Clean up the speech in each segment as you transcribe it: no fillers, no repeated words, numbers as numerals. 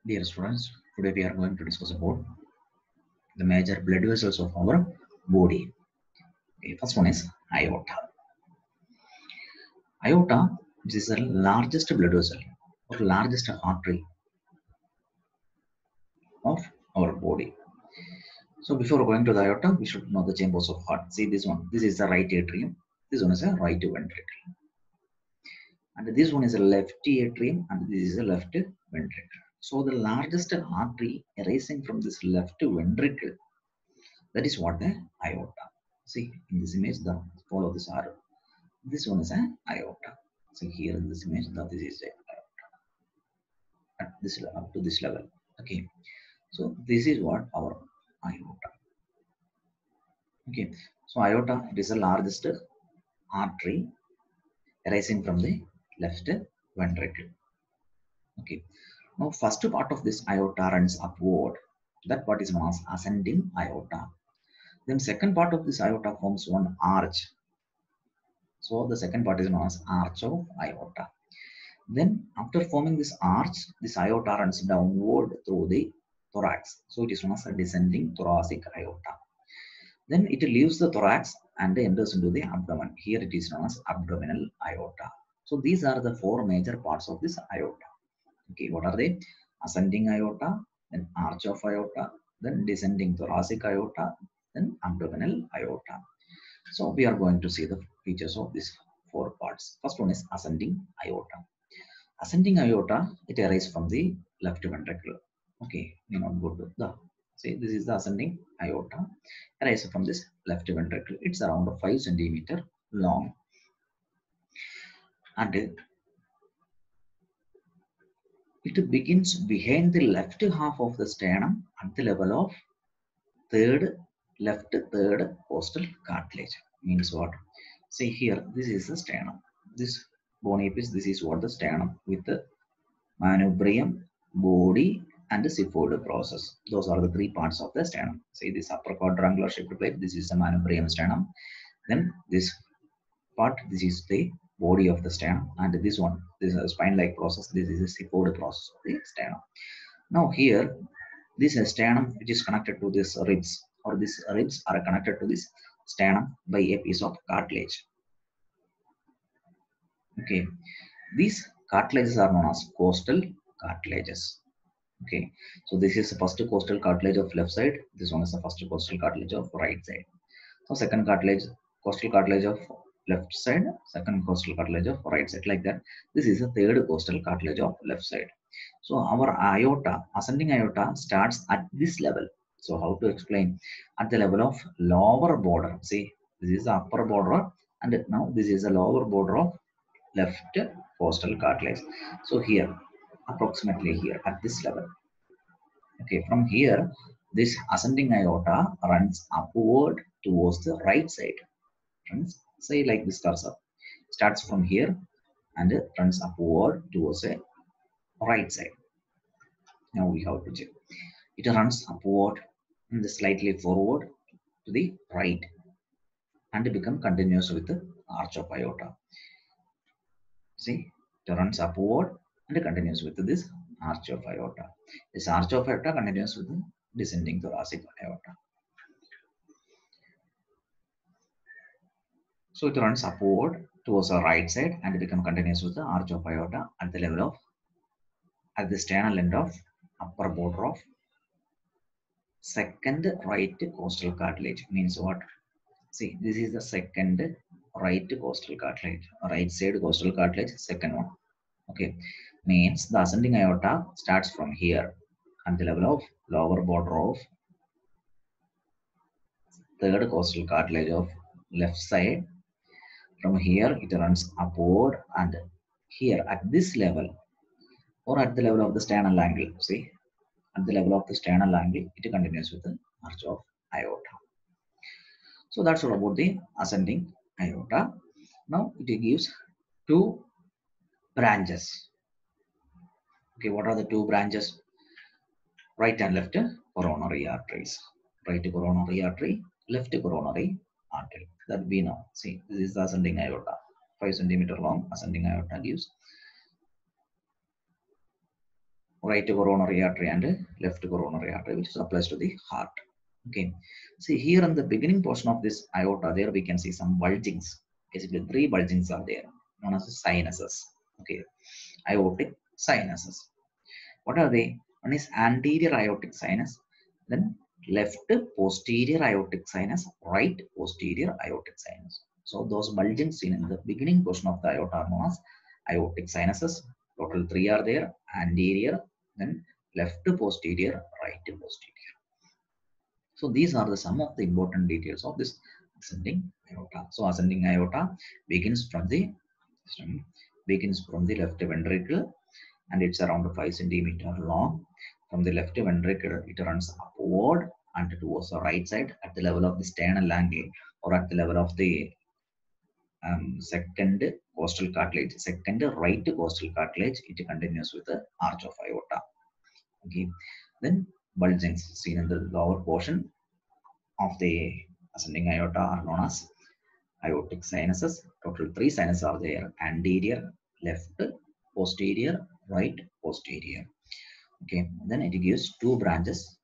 Dear students, today we are going to discuss about the major blood vessels of our body. Okay, first one is aorta. Aorta is the largest blood vessel or largest artery of our body. So before going to the aorta, we should know the chambers of heart. See this one. This is the right atrium. This one is a right ventricle. And this one is a left atrium and this is a left ventricle. So the largest artery arising from this left ventricle, that is what the aorta. See in this image, the follow this arrow. This one is an aorta. So here in this image, that this is a aorta at this level, up to this level. Okay. So this is what our aorta. Okay. So aorta, it is the largest artery arising from the left ventricle. Okay. Now first part of this aorta runs upward. That part is known as ascending aorta. Then second part of this aorta forms one arch. So the second part is known as arch of aorta. Then after forming this arch, this aorta runs downward through the thorax. So it is known as a descending thoracic aorta. Then it leaves the thorax and enters into the abdomen. Here it is known as abdominal aorta. So these are the four major parts of this aorta. Okay, what are they? Ascending aorta, then arch of aorta, then descending thoracic aorta, then abdominal aorta. So we are going to see the features of these four parts. First one is ascending aorta. Ascending aorta, it arises from the left ventricle. Okay, we not go to the, see this is the ascending aorta, arises from this left ventricle. It's around 5 centimeter long. And it begins behind the left half of the sternum at the level of left third costal cartilage. Means what? See here, this is the sternum. This bone apiece, this is what the sternum with the manubrium, body, and the xiphoid process. Those are the three parts of the sternum. See this upper quadrangular shaped plate, this is the manubrium sternum. Then this part, this is the body of the sternum, and this one, this is a spine-like process. This is a xiphoid process of the sternum. Now here, this sternum which is connected to this ribs, or these ribs are connected to this sternum by a piece of cartilage. Okay, these cartilages are known as costal cartilages. Okay, so this is the first costal cartilage of left side. This one is the first costal cartilage of right side. So second cartilage, costal cartilage of left side, second costal cartilage of right side, like that. This is the third costal cartilage of left side. So our aorta, ascending aorta, starts at this level. So how to explain? At the level of lower border. See, this is the upper border, and now this is the lower border of left costal cartilage. So here, approximately here at this level. Okay, from here, this ascending aorta runs upward towards the right side. Runs, say like this cursor. Starts from here and it runs upward towards the right side. Now we have to check. It runs upward and slightly forward to the right and become continuous with the arch of aorta. See, it runs upward and continues with this arch of aorta. This arch of aorta continues with the descending thoracic aorta. So it runs upward towards the right side and become continuous with the arch of aorta at the level of, at the sternal end of upper border of second right costal cartilage. Means what? See, this is the second right costal cartilage, right side costal cartilage, second one. Okay, means the ascending aorta starts from here at the level of lower border of third costal cartilage of left side. From here it runs upward and here at this level or at the level of the sternal angle. See, at the level of the sternal angle, it continues with the arch of aorta. So that's all about the ascending aorta. Now it gives two branches. Okay, what are the two branches? Right and left coronary arteries. Right coronary artery, left coronary artery. That we know. See, this is the ascending aorta. 5 centimeter long ascending aorta gives right coronary artery and left coronary artery, which applies to the heart. Okay. See here in the beginning portion of this aorta, there we can see some bulgings. Basically, 3 bulgings are there, known as sinuses. Okay, aortic sinuses. What are they? One is anterior aortic sinus, then left posterior aortic sinus, right posterior aortic sinus. So those bulgings seen in the beginning portion of the aorta are known as aortic sinuses. Total 3 are there: anterior, then left posterior, right posterior. So these are the some of the important details of this ascending aorta. So ascending aorta begins from the left ventricle, and it's around 5 centimeter long. From the left ventricle, it runs upward and towards the right side at the level of the sternal angle, or at the level of the second costal cartilage, second right costal cartilage. It continues with the arch of aorta. Okay, then bulgings seen in the lower portion of the ascending aorta are known as aortic sinuses. Total 3 sinuses are there: anterior, left, posterior, right, posterior. Okay, then it gives 2 branches: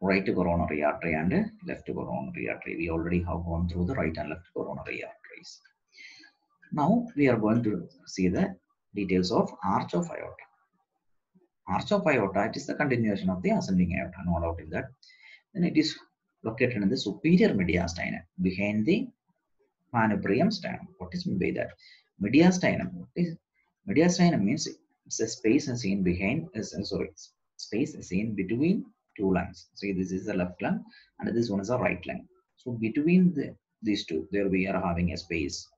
right coronary artery and left coronary artery. We already have gone through the right and left coronary arteries. Now we are going to see the details of arch of aorta. Arch of aorta, it is the continuation of the ascending aorta, no doubt in that. Then it is located in the superior mediastinum, behind the manubrium sternum. What is meant by that? Mediastinum. What is mediastinum? Means it's a space seen behind. Space seen between 2 lungs. See, this is the left lung, and this one is the right lung. So between these two, there we are having a space.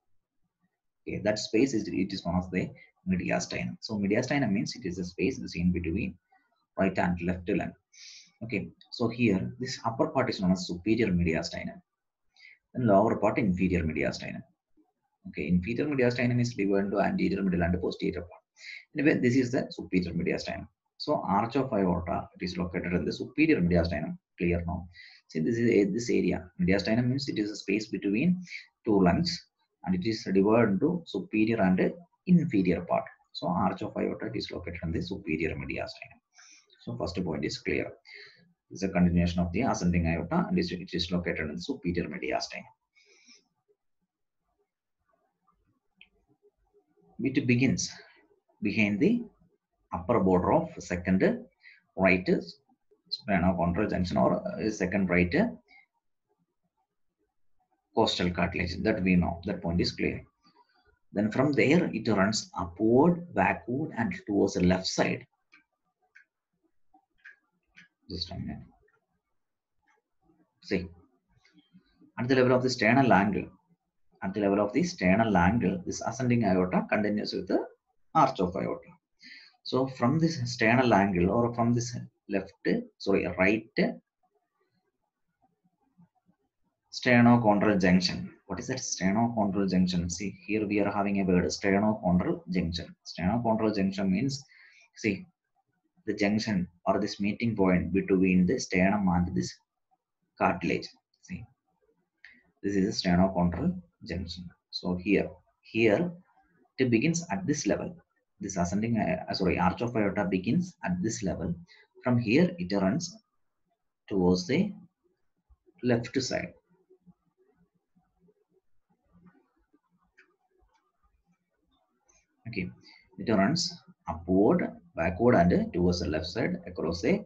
Okay, that space is known as the mediastinum. So mediastinum means it is a space seen between right and left lung. Okay, so here this upper part is known as superior mediastinum, and lower part inferior mediastinum. Okay, inferior mediastinum is divided into anterior, middle, and posterior part. Anyway, this is the superior mediastinum. So arch of aorta, it is located in the superior mediastinum. Clear now? See, this is this area. Mediastinum means it is a space between 2 lungs, and it is divided into superior and inferior part. So arch of aorta, it is located in the superior mediastinum. So first point is clear. This is a continuation of the ascending aorta, and it is located in the superior mediastinum. It begins behind the upper border of second right splenochondral junction, or second right costal cartilage. That we know. That point is clear. Then from there it runs upward, backward, and towards the left side. Just a minute. See, at the level of the sternal angle, this ascending aorta continues with the arch of aorta. So from this sternal angle, or from this right sternochondral junction. What is that sternochondral junction? See, here we are having a word, sternochondral junction. Sternochondral junction means, see, the junction or this meeting point between the sternum and this cartilage. See, this is a sternochondral junction. So here it begins at this level. This ascending, arch of aorta begins at this level. From here, it runs towards the left side. Okay, it runs upward, backward, and towards the left side across the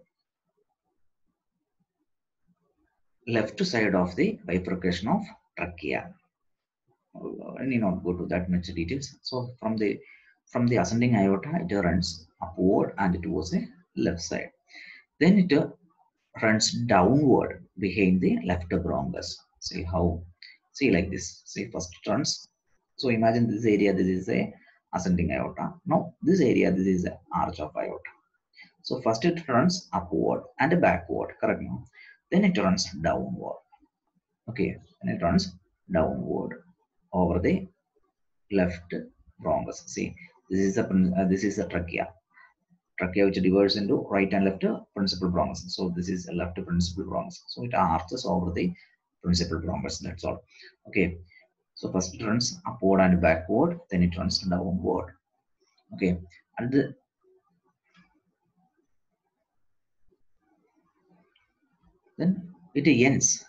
left side of the bifurcation of trachea. I need not go to that much details. So from the ascending aorta, it runs upward and towards the left side. Then it runs downward behind the left bronchus. See how? See like this. See, first it runs. So imagine this area. This is a ascending aorta. Now this area. This is the arch of aorta. So first it runs upward and backward. Correct now. Then it runs downward. Okay. And it runs downward over the left bronchus. See, this is the trachea which divides into right and left principal bronchus. So this is a left principal bronchus. So it arches over the principal bronchus. That's all. Okay. So first it runs upward and backward, then it runs downward. Okay, and then it ends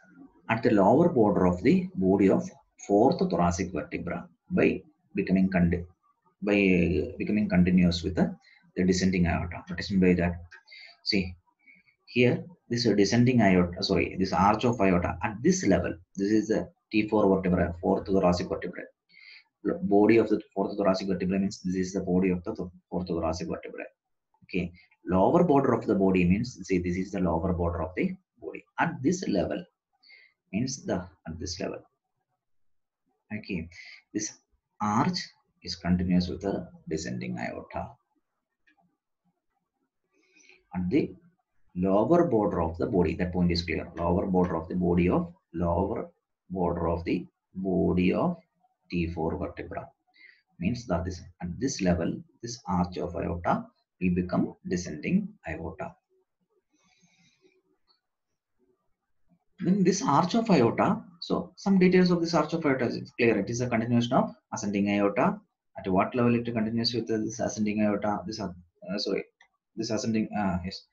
at the lower border of the body of fourth thoracic vertebra by becoming continuous with the descending aorta. What is meant by that? See here, this descending aorta, sorry, this arch of aorta at this level. This is the T4 vertebra, fourth thoracic vertebra. Body of the fourth thoracic vertebra means this is the body of the fourth thoracic vertebra. Okay, lower border of the body means, see, this is the lower border of the body at this level means the at this level. Okay, this arch is continuous with the descending aorta. At the lower border of the body, that point is clear. Lower border of the body of T4 vertebra means that this at this level, this arch of aorta will become descending aorta. Then this arch of aorta, so some details of this arch of aorta is clear. It is a continuation of ascending aorta. At what level it continues with this ascending aorta? This ascending yes,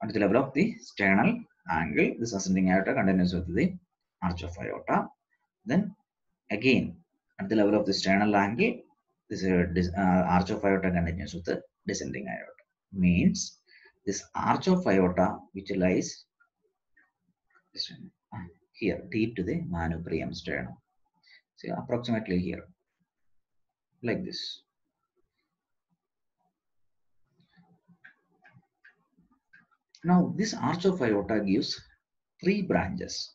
at the level of the sternal angle, this ascending aorta continues with the arch of aorta. Then again, at the level of the sternal angle, this arch of aorta continues with the descending aorta. Means this arch of aorta which lies here deep to the manubrium sternum. See, approximately here, like this. Now, this arch of aorta gives three branches: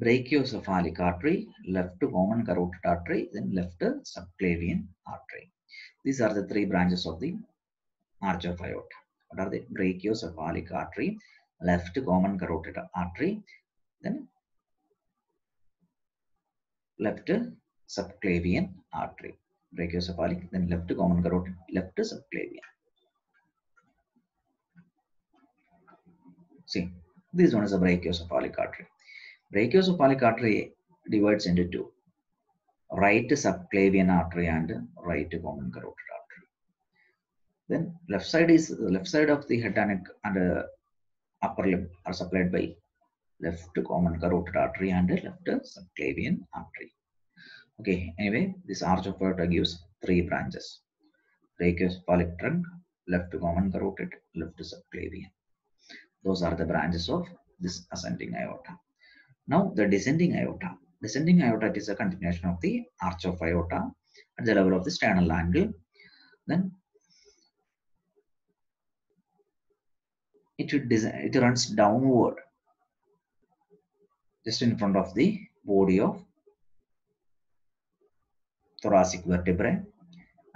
brachiocephalic artery, left common carotid artery, then left subclavian artery. These are the three branches of the arch of aorta. What are the? Brachiocephalic artery, left common carotid artery, then left subclavian artery. Brachiocephalic, then left common carotid, left subclavian. See, this one is a brachiocephalic artery. Brachiocephalic artery divides into two: right subclavian artery and right common carotid artery. Then left side of the head and neck and upper limb are supplied by left common carotid artery and left subclavian artery. Okay, anyway, this arch of aorta gives three branches: brachiocephalic trunk, left common carotid, left subclavian. Those are the branches of this ascending aorta. Now the descending aorta. Descending aorta is a continuation of the arch of aorta at the level of the sternal angle. Then it runs downward just in front of the body of thoracic vertebrae,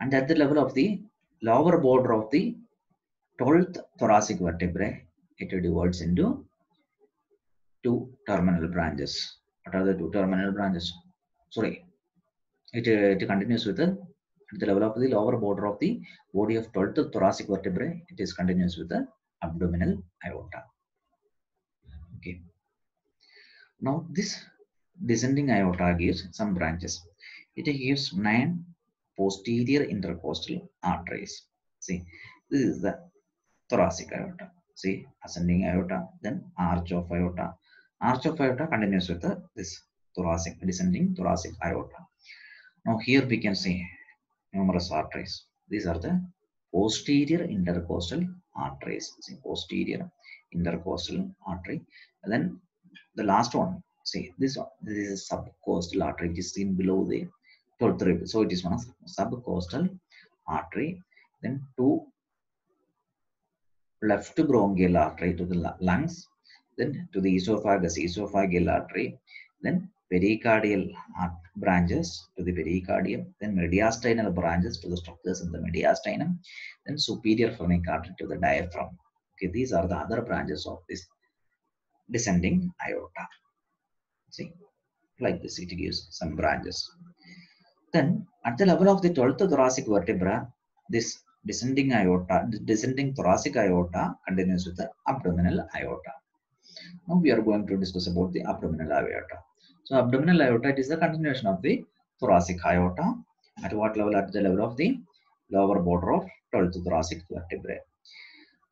and at the level of the lower border of the 12th thoracic vertebrae, it divides into two terminal branches. What are the two terminal branches? Sorry, it continues with at the level of the lower border of the body of 12th thoracic vertebrae. It is continuous with the abdominal aorta. Okay. Now this descending aorta gives some branches. It gives 9 posterior intercostal arteries. See, this is the thoracic aorta. See, ascending aorta, then arch of aorta. Arch of aorta continues with this descending thoracic aorta. Now here we can see numerous arteries. These are the posterior intercostal arteries. See, posterior intercostal artery. And then the last one, see, this is a subcostal artery which is seen below the 12th rib. So it is one of subcostal artery. Then two left bronchial artery to the lungs, then to the esophageal artery, then pericardial branches to the pericardium, then mediastinal branches to the structures in the mediastinum, then superior phrenic artery to the diaphragm. Okay, these are the other branches of this descending aorta. See, like this, it gives some branches. Then, at the level of the 12th thoracic vertebra, this descending thoracic aorta continues with the abdominal aorta. Now we are going to discuss about the abdominal aorta. So abdominal aorta, it is the continuation of the thoracic aorta. At what level? At the level of the lower border of 12th thoracic vertebrae.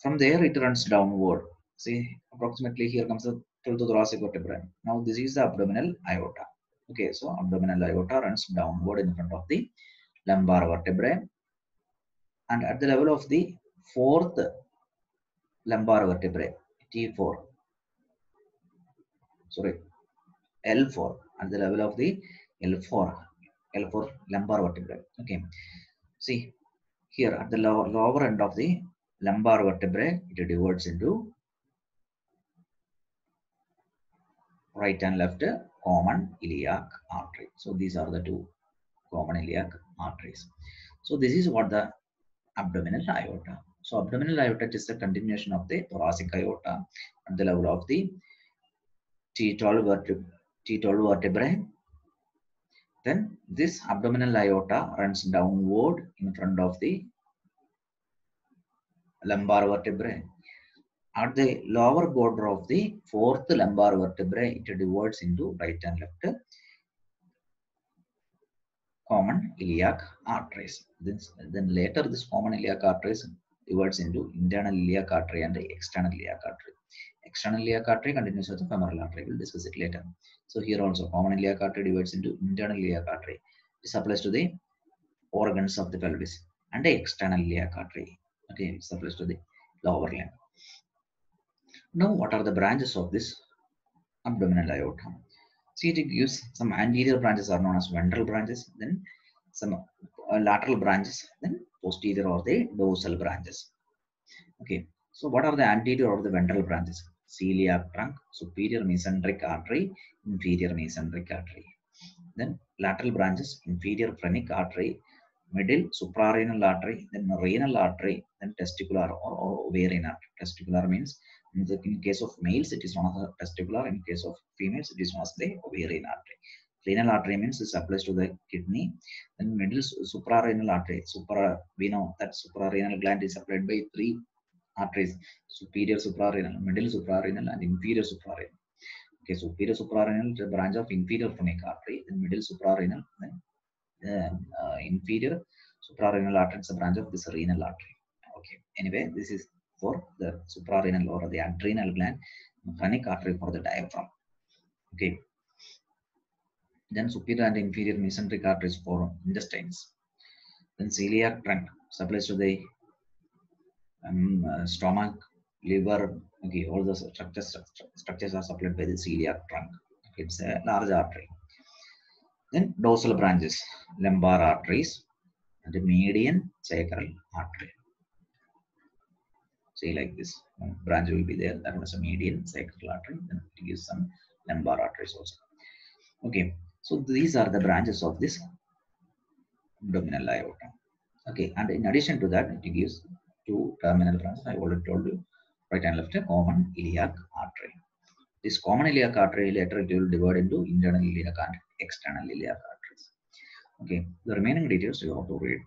From there it runs downward. See, approximately here comes the 12th thoracic vertebrae. Now this is the abdominal aorta. Okay, so abdominal aorta runs downward in front of the lumbar vertebrae, and at the level of the fourth lumbar vertebrae, T4, sorry, L4, at the level of the L4, L4 lumbar vertebrae. Okay, see here at the lower end of the lumbar vertebrae, it diverges into right and left common iliac artery. So these are the two common iliac arteries. So this is what the abdominal aorta. So abdominal aorta is a continuation of the thoracic aorta at the level of the T12 vertebrae. Then this abdominal aorta runs downward in front of the lumbar vertebrae. At the lower border of the fourth lumbar vertebrae, it divides into right and left common iliac arteries. Then later this common iliac arteries divides into internal iliac artery and external iliac artery. External iliac artery continues with the femoral artery. We'll discuss it later. So here also common iliac artery divides into internal iliac artery. This applies to the organs of the pelvis, and the external iliac artery. Okay, it applies to the lower limb. Now, what are the branches of this abdominal aorta? See, it gives some anterior branches are known as ventral branches, then some lateral branches, then posterior or the dorsal branches. Okay, so what are the anterior or the ventral branches? Celiac trunk, superior mesenteric artery, inferior mesenteric artery. Then lateral branches, inferior phrenic artery, middle suprarenal artery, then renal artery, then testicular or ovarian artery. Testicular means in case of males it is known as testicular, in case of females it is known as the ovarian artery. Renal artery means this applies to the kidney. Then middle suprarenal artery, we know that suprarenal gland is supplied by three arteries: superior suprarenal, middle suprarenal, and inferior suprarenal. Okay, superior suprarenal is a branch of inferior phrenic artery, then middle suprarenal, then inferior suprarenal artery is a branch of this renal artery. Okay, anyway, this is for the suprarenal or the adrenal gland, phrenic artery for the diaphragm. Okay, then superior and inferior mesenteric arteries for intestines. Then celiac trunk supplies to the stomach, liver. Okay, all the structures are supplied by the celiac trunk. Okay, it's a large artery. Then dorsal branches, lumbar arteries, and the median sacral artery. Say like this, one branch will be there, that was a median sacral artery, then it gives some lumbar arteries also. Okay, so these are the branches of this abdominal aorta. Okay, and in addition to that, it gives two terminal branches. I already told you, right and left, a common iliac artery. This common iliac artery later it will divide into internal iliac and external iliac arteries. Okay, the remaining details you have to read